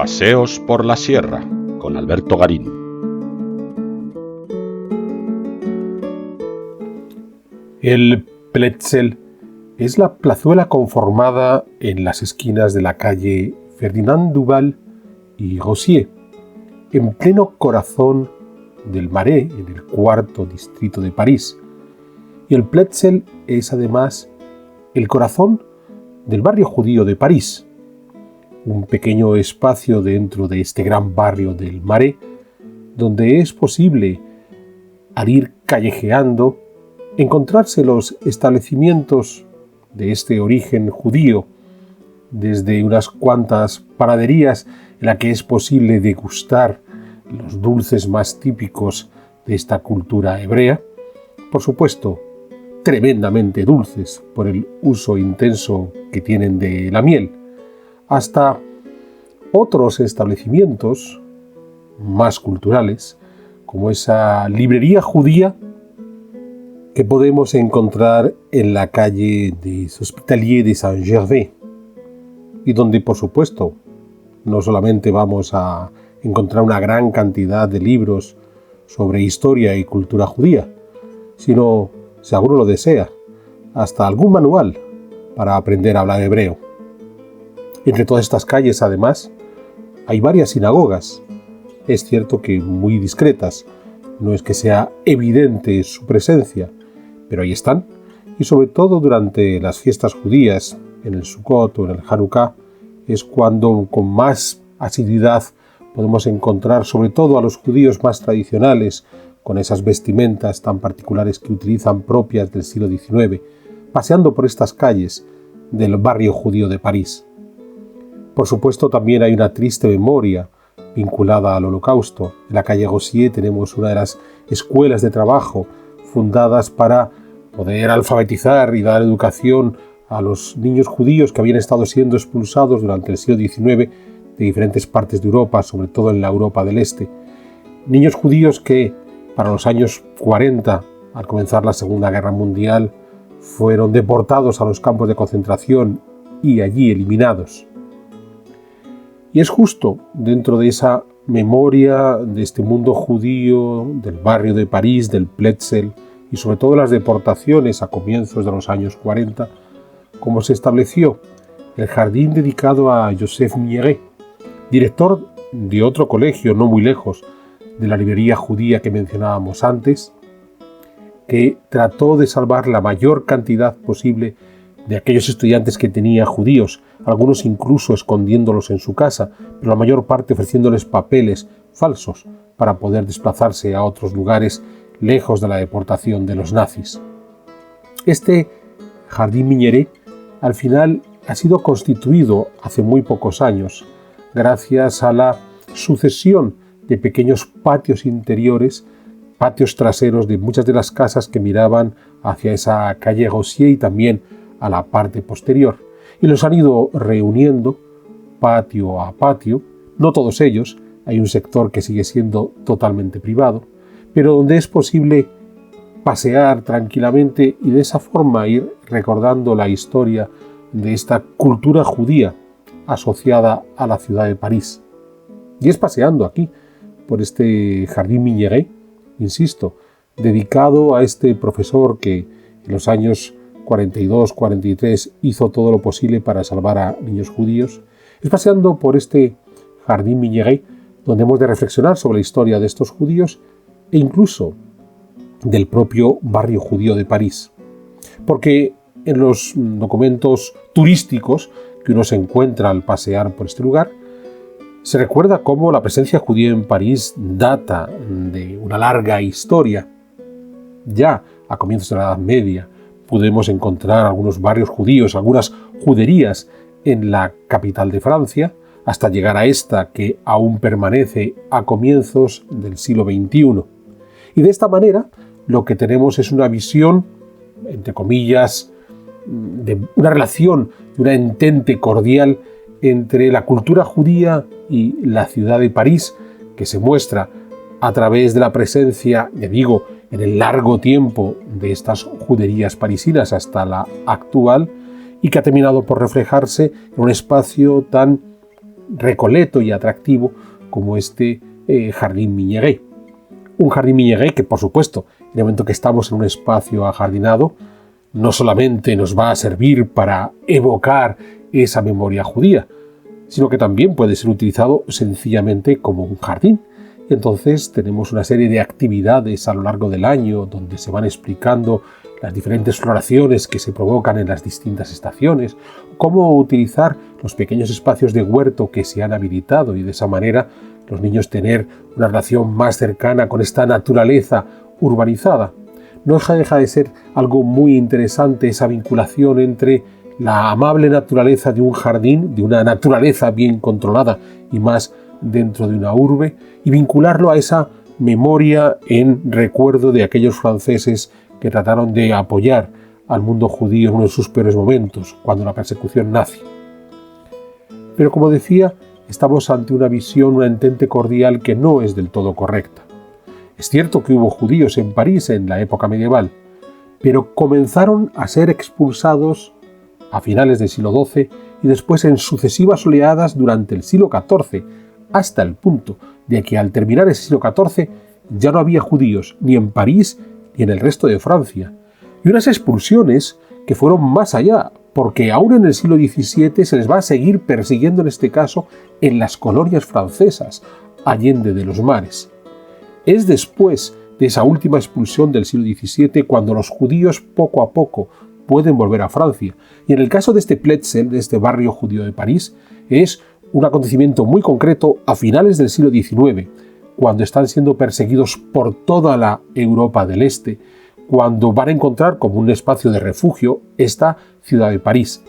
Paseos por la Sierra con Alberto Garín. El Pletzel es la plazuela conformada en las esquinas de la calle Ferdinand Duval y Rossier, en pleno corazón del Marais, en el cuarto distrito de París. Y el Pletzel es además el corazón del barrio judío de París, un pequeño espacio dentro de este gran barrio del Marais, donde es posible, al ir callejeando, encontrarse los establecimientos de este origen judío, desde unas cuantas panaderías en las que es posible degustar los dulces más típicos de esta cultura hebrea, por supuesto, tremendamente dulces por el uso intenso que tienen de la miel, hasta otros establecimientos más culturales, como esa librería judía que podemos encontrar en la calle des Hospitaliers de Saint-Gervais, y donde, por supuesto, no solamente vamos a encontrar una gran cantidad de libros sobre historia y cultura judía, sino, si alguno lo desea, hasta algún manual para aprender a hablar hebreo. Entre todas estas calles, además, hay varias sinagogas. Es cierto que muy discretas, no es que sea evidente su presencia, pero ahí están, y sobre todo durante las fiestas judías, en el Sukkot o en el Hanukkah, es cuando con más asiduidad podemos encontrar sobre todo a los judíos más tradicionales, con esas vestimentas tan particulares que utilizan propias del siglo XIX, paseando por estas calles del barrio judío de París. Por supuesto, también hay una triste memoria vinculada al Holocausto. En la calle Rossier tenemos una de las escuelas de trabajo fundadas para poder alfabetizar y dar educación a los niños judíos que habían estado siendo expulsados durante el siglo XIX de diferentes partes de Europa, sobre todo en la Europa del Este. Niños judíos que para los años 40, al comenzar la Segunda Guerra Mundial, fueron deportados a los campos de concentración y allí eliminados. Y es justo dentro de esa memoria de este mundo judío, del barrio de París, del Pletzel, y sobre todo las deportaciones a comienzos de los años 40, como se estableció el jardín dedicado a Joseph Miret, director de otro colegio no muy lejos de la librería judía que mencionábamos antes, que trató de salvar la mayor cantidad posible de aquellos estudiantes que tenía judíos, algunos incluso escondiéndolos en su casa, pero la mayor parte ofreciéndoles papeles falsos para poder desplazarse a otros lugares lejos de la deportación de los nazis. Este Jardín Miñeret al final ha sido constituido hace muy pocos años gracias a la sucesión de pequeños patios interiores, patios traseros de muchas de las casas que miraban hacia esa calle Rossier y también a la parte posterior, y los han ido reuniendo patio a patio. No todos ellos, hay un sector que sigue siendo totalmente privado, pero donde es posible pasear tranquilamente y de esa forma ir recordando la historia de esta cultura judía asociada a la ciudad de París. Y es paseando aquí, por este Jardín Miñeret, insisto, dedicado a este profesor que en los años 42-43 hizo todo lo posible para salvar a niños judíos. Es paseando por este Jardín Miñeret donde hemos de reflexionar sobre la historia de estos judíos e incluso del propio barrio judío de París. Porque en los documentos turísticos que uno se encuentra al pasear por este lugar, se recuerda cómo la presencia judía en París data de una larga historia. Ya a comienzos de la Edad Media podemos encontrar algunos barrios judíos, algunas juderías en la capital de Francia, hasta llegar a esta que aún permanece a comienzos del siglo XXI. Y de esta manera lo que tenemos es una visión, entre comillas, de una relación, de una entente cordial entre la cultura judía y la ciudad de París, que se muestra a través de la presencia, ya digo, en el largo tiempo de estas juderías parisinas hasta la actual, y que ha terminado por reflejarse en un espacio tan recoleto y atractivo como este Jardín Miñeguet. Un Jardín Miñeguet que, por supuesto, en el momento que estamos en un espacio ajardinado, no solamente nos va a servir para evocar esa memoria judía, sino que también puede ser utilizado sencillamente como un jardín. Y entonces tenemos una serie de actividades a lo largo del año donde se van explicando las diferentes floraciones que se provocan en las distintas estaciones, cómo utilizar los pequeños espacios de huerto que se han habilitado y de esa manera los niños tener una relación más cercana con esta naturaleza urbanizada. No deja de ser algo muy interesante esa vinculación entre la amable naturaleza de un jardín, de una naturaleza bien controlada y más dentro de una urbe, y vincularlo a esa memoria en recuerdo de aquellos franceses que trataron de apoyar al mundo judío en uno de sus peores momentos, cuando la persecución nazi. Pero como decía, estamos ante una visión, una entente cordial que no es del todo correcta. Es cierto que hubo judíos en París en la época medieval, pero comenzaron a ser expulsados a finales del siglo XII y después en sucesivas oleadas durante el siglo XIV, hasta el punto de que al terminar ese siglo XIV ya no había judíos ni en París ni en el resto de Francia. Y unas expulsiones que fueron más allá, porque aún en el siglo XVII se les va a seguir persiguiendo en este caso en las colonias francesas, allende de los mares. Es después de esa última expulsión del siglo XVII cuando los judíos poco a poco pueden volver a Francia. Y en el caso de este Pletzel, de este barrio judío de París, es un acontecimiento muy concreto a finales del siglo XIX, cuando están siendo perseguidos por toda la Europa del Este, cuando van a encontrar como un espacio de refugio esta ciudad de París.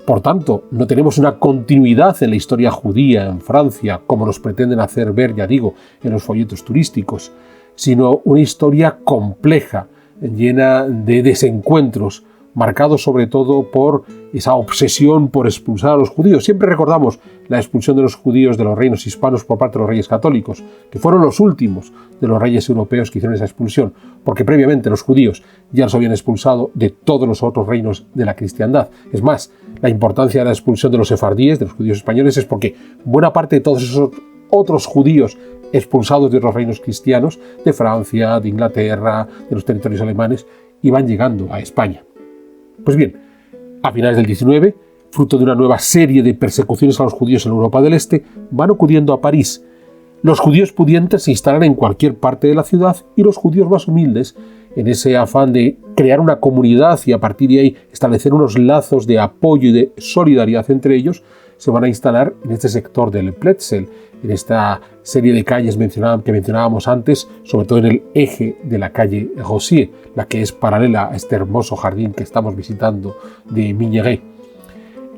Por tanto, no tenemos una continuidad en la historia judía en Francia, como nos pretenden hacer ver, ya digo, en los folletos turísticos, sino una historia compleja, llena de desencuentros, marcado sobre todo por esa obsesión por expulsar a los judíos. Siempre recordamos la expulsión de los judíos de los reinos hispanos por parte de los reyes católicos, que fueron los últimos de los reyes europeos que hicieron esa expulsión, porque previamente los judíos ya los habían expulsado de todos los otros reinos de la cristiandad. Es más, la importancia de la expulsión de los sefardíes, de los judíos españoles, es porque buena parte de todos esos otros judíos expulsados de otros reinos cristianos, de Francia, de Inglaterra, de los territorios alemanes, iban llegando a España. Pues bien, a finales del XIX, fruto de una nueva serie de persecuciones a los judíos en Europa del Este, van acudiendo a París. Los judíos pudientes se instalan en cualquier parte de la ciudad y los judíos más humildes, en ese afán de crear una comunidad y a partir de ahí establecer unos lazos de apoyo y de solidaridad entre ellos, se van a instalar en este sector del Pletzel, en esta serie de calles que mencionábamos antes, sobre todo en el eje de la calle Rosier, la que es paralela a este hermoso jardín que estamos visitando de Miñeguet.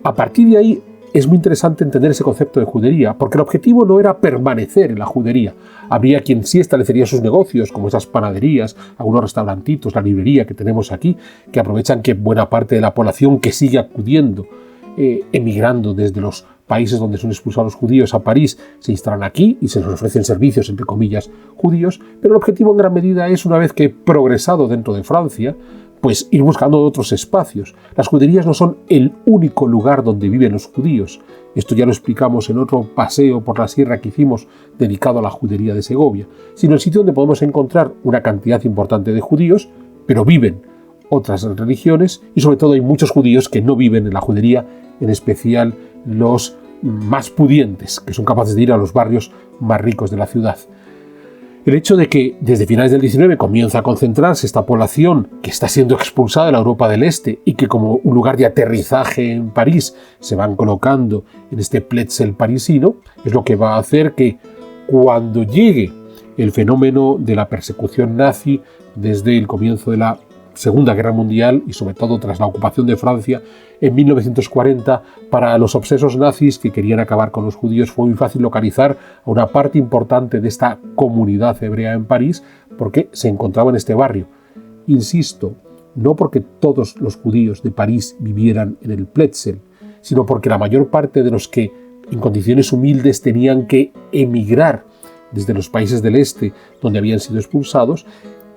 A partir de ahí es muy interesante entender ese concepto de judería, porque el objetivo no era permanecer en la judería. Habría quien sí establecería sus negocios, como esas panaderías, algunos restaurantitos, la librería que tenemos aquí, que aprovechan que buena parte de la población que sigue acudiendo, emigrando desde los países donde son expulsados los judíos a París, se instalan aquí y se les ofrecen servicios, entre comillas, judíos, pero el objetivo en gran medida es, una vez que he progresado dentro de Francia, pues ir buscando otros espacios. Las juderías no son el único lugar donde viven los judíos. Esto ya lo explicamos en otro paseo por la sierra que hicimos dedicado a la judería de Segovia, sino el sitio donde podemos encontrar una cantidad importante de judíos, pero viven otras religiones y sobre todo hay muchos judíos que no viven en la judería, en especial los más pudientes, que son capaces de ir a los barrios más ricos de la ciudad. El hecho de que desde finales del XIX comienza a concentrarse esta población que está siendo expulsada de la Europa del Este y que como un lugar de aterrizaje en París se van colocando en este Pletzel parisino, es lo que va a hacer que cuando llegue el fenómeno de la persecución nazi desde el comienzo de la Segunda Guerra Mundial y sobre todo tras la ocupación de Francia en 1940, para los obsesos nazis que querían acabar con los judíos fue muy fácil localizar a una parte importante de esta comunidad hebrea en París porque se encontraba en este barrio. Insisto, no porque todos los judíos de París vivieran en el Pletzel, sino porque la mayor parte de los que en condiciones humildes tenían que emigrar desde los países del este donde habían sido expulsados,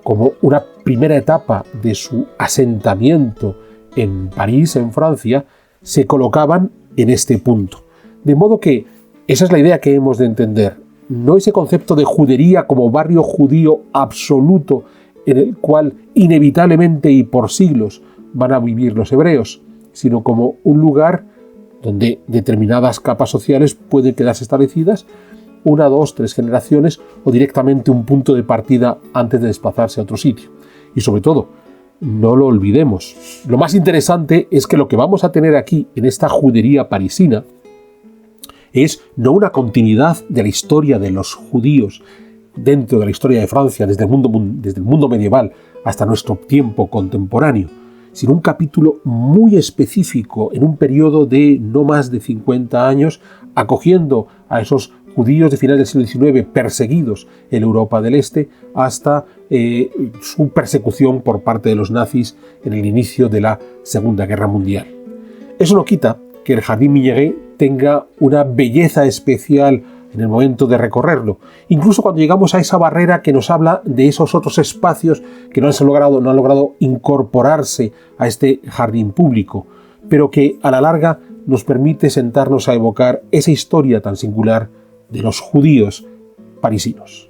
como una primera etapa de su asentamiento en París, en Francia, se colocaban en este punto. De modo que esa es la idea que hemos de entender. No ese concepto de judería como barrio judío absoluto en el cual inevitablemente y por siglos van a vivir los hebreos, sino como un lugar donde determinadas capas sociales pueden quedarse establecidas 1, 2, 3 generaciones o directamente un punto de partida antes de desplazarse a otro sitio. Y sobre todo, no lo olvidemos, lo más interesante es que lo que vamos a tener aquí en esta judería parisina es no una continuidad de la historia de los judíos dentro de la historia de Francia desde el mundo medieval hasta nuestro tiempo contemporáneo, sino un capítulo muy específico en un periodo de no más de 50 años, acogiendo a esos judíos de finales del siglo XIX perseguidos en Europa del Este hasta su persecución por parte de los nazis en el inicio de la Segunda Guerra Mundial. Eso no quita que el Jardín Miñeguet tenga una belleza especial en el momento de recorrerlo, incluso cuando llegamos a esa barrera que nos habla de esos otros espacios que no han logrado incorporarse a este jardín público, pero que a la larga nos permite sentarnos a evocar esa historia tan singular de los judíos parisinos.